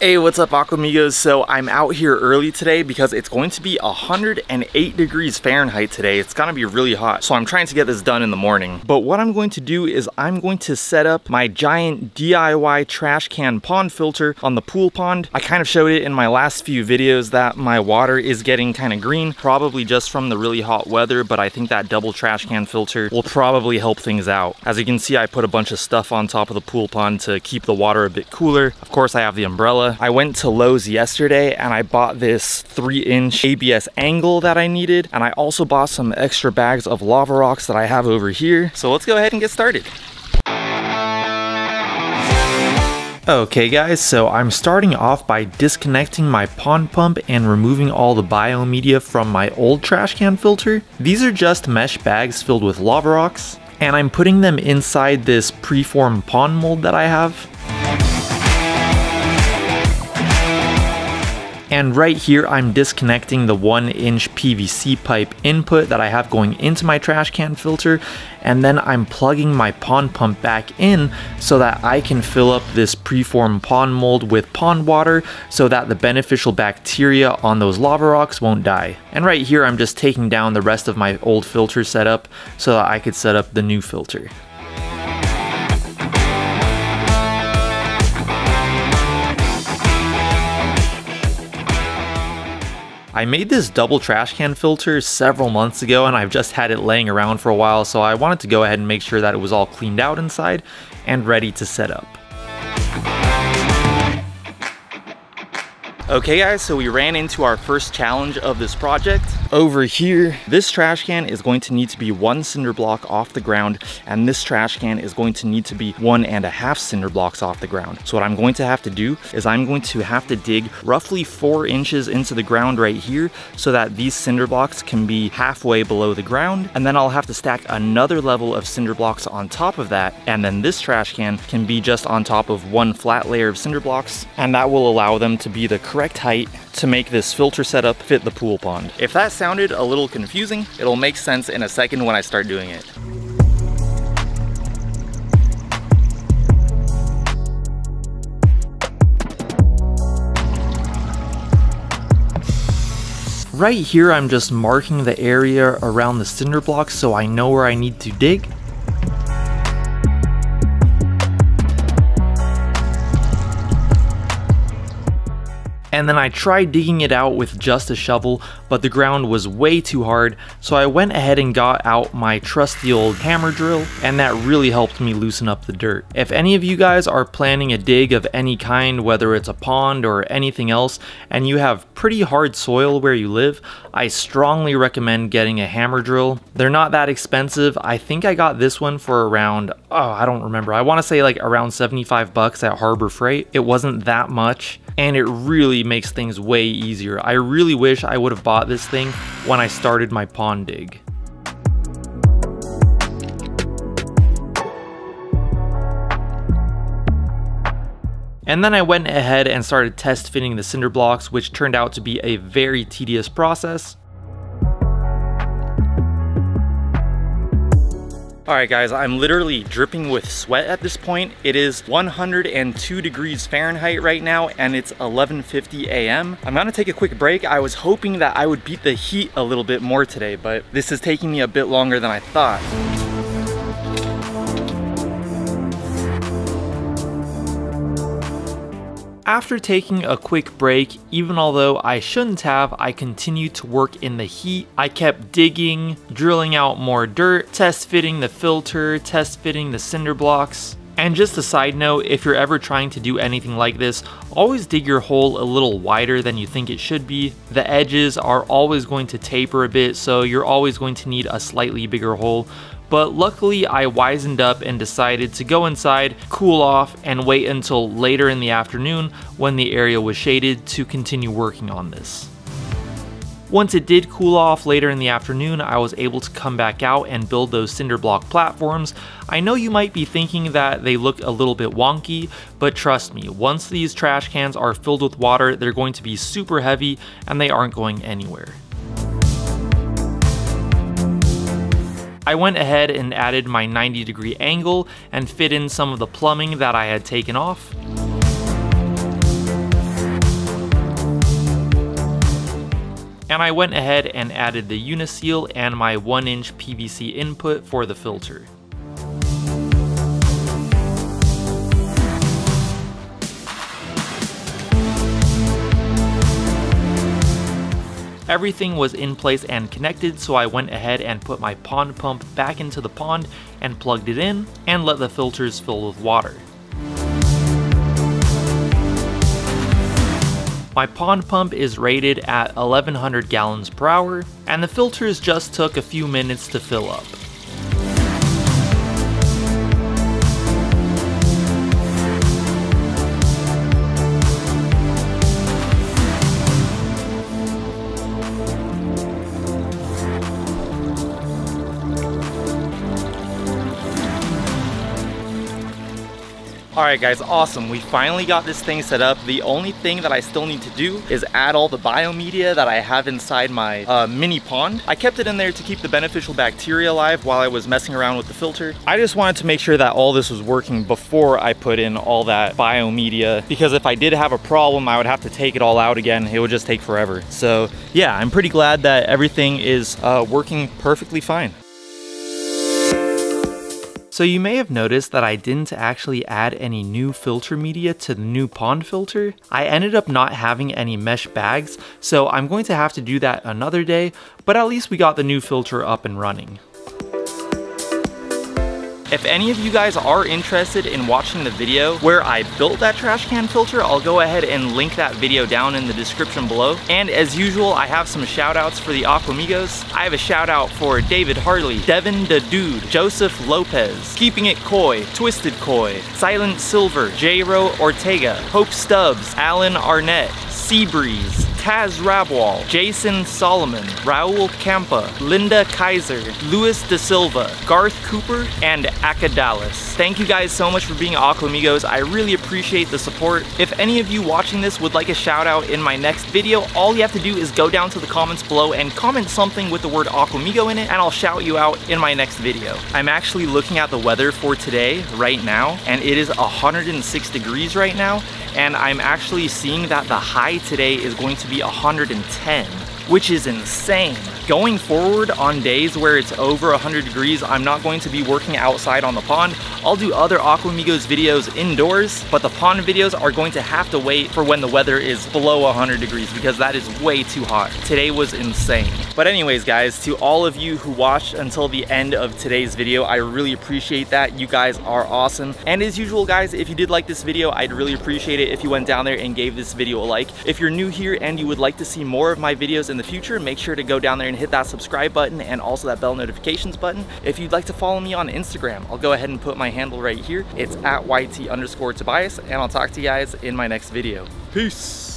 Hey, what's up, Aquamigos? So I'm out here early today because it's going to be 108 degrees Fahrenheit today. It's gonna be really hot, so I'm trying to get this done in the morning. But what I'm going to do is I'm going to set up my giant DIY trash can pond filter on the pool pond. I kind of showed it in my last few videos that my water is getting kind of green, probably just from the really hot weather, but I think that double trash can filter will probably help things out. As you can see, I put a bunch of stuff on top of the pool pond to keep the water a bit cooler. Of course, I have the umbrella. I went to Lowe's yesterday and I bought this 3-inch ABS angle that I needed, and I also bought some extra bags of lava rocks that I have over here. So let's go ahead and get started. Okay guys, so I'm starting off by disconnecting my pond pump and removing all the biomedia from my old trash can filter. These are just mesh bags filled with lava rocks, and I'm putting them inside this preformed pond mold that I have. And right here, I'm disconnecting the 1-inch PVC pipe input that I have going into my trash can filter, and then I'm plugging my pond pump back in so that I can fill up this preformed pond mold with pond water so that the beneficial bacteria on those lava rocks won't die. And right here, I'm just taking down the rest of my old filter setup so that I could set up the new filter. I made this double trash can filter several months ago and I've just had it laying around for a while, so I wanted to go ahead and make sure that it was all cleaned out inside and ready to set up. Okay guys, so we ran into our first challenge of this project. Over here, this trash can is going to need to be 1 cinder block off the ground, and this trash can is going to need to be 1.5 cinder blocks off the ground. So what I'm going to have to do is I'm going to have to dig roughly 4 inches into the ground right here so that these cinder blocks can be halfway below the ground, and then I'll have to stack another level of cinder blocks on top of that, and then this trash can be just on top of 1 flat layer of cinder blocks, and that will allow them to be the correct height to make this filter setup fit the pool pond. If that sounded a little confusing, it'll make sense in a second when I start doing it. Right here, I'm just marking the area around the cinder blocks so I know where I need to dig. And then I tried digging it out with just a shovel, but the ground was way too hard, so I went ahead and got out my trusty old hammer drill, and that really helped me loosen up the dirt. If any of you guys are planning a dig of any kind, whether it's a pond or anything else, and you have pretty hard soil where you live, I strongly recommend getting a hammer drill. They're not that expensive. I think I got this one for around, I don't remember. I want to say like around 75 bucks at Harbor Freight. It wasn't that much, and it really makes things way easier. I really wish I would have bought this thing when I started my pond dig. And then I went ahead and started test fitting the cinder blocks, which turned out to be a very tedious process. Alright guys, I'm literally dripping with sweat at this point. It is 102 degrees Fahrenheit right now, and it's 11:50 a.m. I'm gonna take a quick break. I was hoping that I would beat the heat a little bit more today, but this is taking me a bit longer than I thought. After taking a quick break, even although I shouldn't have, I continued to work in the heat. I kept digging, drilling out more dirt, test fitting the filter, test fitting the cinder blocks. And just a side note, if you're ever trying to do anything like this, always dig your hole a little wider than you think it should be. The edges are always going to taper a bit, so you're always going to need a slightly bigger hole. But luckily I wisened up and decided to go inside, cool off, and wait until later in the afternoon when the area was shaded to continue working on this. Once it did cool off later in the afternoon, I was able to come back out and build those cinder block platforms. I know you might be thinking that they look a little bit wonky, but trust me, once these trash cans are filled with water, they're going to be super heavy and they aren't going anywhere. I went ahead and added my 90-degree angle and fit in some of the plumbing that I had taken off. and I went ahead and added the Uniseal and my 1-inch PVC input for the filter. Everything was in place and connected, so I went ahead and put my pond pump back into the pond and plugged it in and let the filters fill with water. My pond pump is rated at 1100 gallons per hour, and the filters just took a few minutes to fill up. Alright guys, awesome. We finally got this thing set up. The only thing that I still need to do is add all the biomedia that I have inside my mini pond. I kept it in there to keep the beneficial bacteria alive while I was messing around with the filter. I just wanted to make sure that all this was working before I put in all that biomedia, because if I did have a problem, I would have to take it all out again. It would just take forever. So yeah, I'm pretty glad that everything is working perfectly fine. So you may have noticed that I didn't actually add any new filter media to the new pond filter. I ended up not having any mesh bags, so I'm going to have to do that another day, but at least we got the new filter up and running. If any of you guys are interested in watching the video where I built that trash can filter, I'll go ahead and link that video down in the description below. And as usual, I have some shout outs for the Aquamigos. I have a shout out for David Hartley, Devin the Dude, Joseph Lopez, Keeping It Coy, Twisted Coy, Silent Silver, J-Ro Ortega, Hope Stubbs, Alan Arnett, Seabreeze, Taz Rabwal, Jason Solomon, Raul Campa, Linda Kaiser, Luis De Silva, Garth Cooper, and Akadalis. Thank you guys so much for being Aquamigos. I really appreciate the support. If any of you watching this would like a shout out in my next video, all you have to do is go down to the comments below and comment something with the word Aquamigo in it, and I'll shout you out in my next video. I'm actually looking at the weather for today right now, and it is 106 degrees right now, and I'm actually seeing that the high today is going to be 110, which is insane. Going forward, on days where it's over 100 degrees, I'm not going to be working outside on the pond. I'll do other Aquamigos videos indoors, but the pond videos are going to have to wait for when the weather is below 100 degrees because that is way too hot. Today was insane. But anyways guys, to all of you who watched until the end of today's video, I really appreciate that. You guys are awesome. And as usual guys, if you did like this video, I'd really appreciate it if you went down there and gave this video a like. If you're new here and you would like to see more of my videos in the future, make sure to go down there and hit that subscribe button and also that bell notifications button. If you'd like to follow me on Instagram, I'll go ahead and put my handle right here. It's at YT_Tobias, and I'll talk to you guys in my next video. Peace.